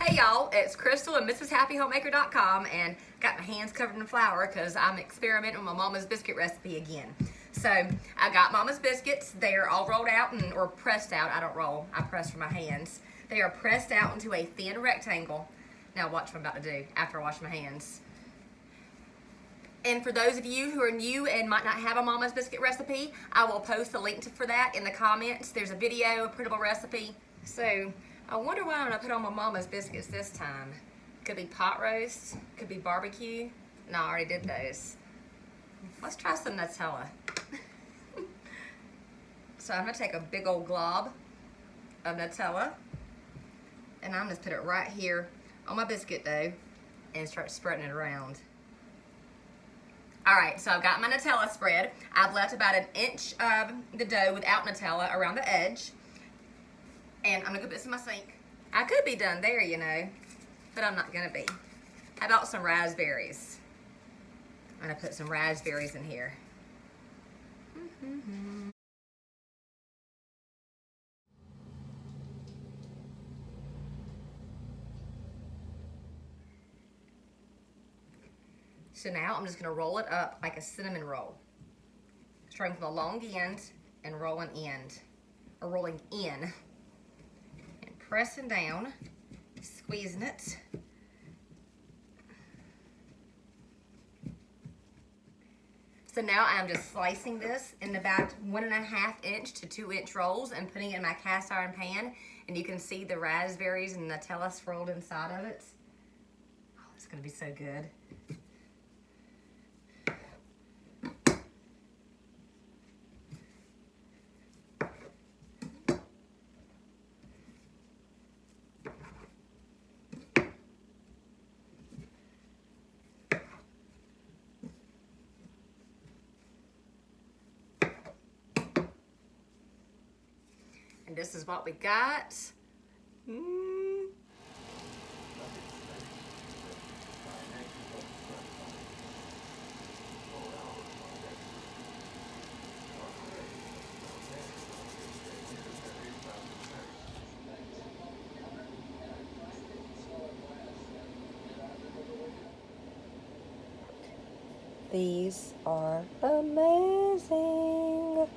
Hey y'all, it's Crystal and MrsHappyHomemaker.com, and got my hands covered in flour because I'm experimenting with my mama's biscuit recipe again. So I got mama's biscuits. They are all rolled out or pressed out. I don't roll, I press for my hands. They are pressed out into a thin rectangle. Now watch what I'm about to do after I wash my hands. And for those of you who are new and might not have a mama's biscuit recipe, I will post a link for that in the comments. There's a video, a printable recipe. So I wonder what I'm gonna put on my mama's biscuits this time. Could be pot roast, could be barbecue. No, I already did those. Let's try some Nutella. So I'm gonna take a big old glob of Nutella and I'm gonna put it right here on my biscuit dough and start spreading it around. All right, so I've got my Nutella spread. I've left about an inch of the dough without Nutella around the edge. And I'm gonna put this in my sink. I could be done there, you know, but I'm not gonna be. How about some raspberries? I'm gonna put some raspberries in here. So now I'm just gonna roll it up like a cinnamon roll. Starting from the long end and rolling in. And pressing down, squeezing it. So now I'm just slicing this in about 1.5 inch to 2 inch rolls and putting it in my cast iron pan. And you can see the raspberries and Nutella swirled inside of it. Oh, it's gonna be so good. And this is what we got. These are amazing.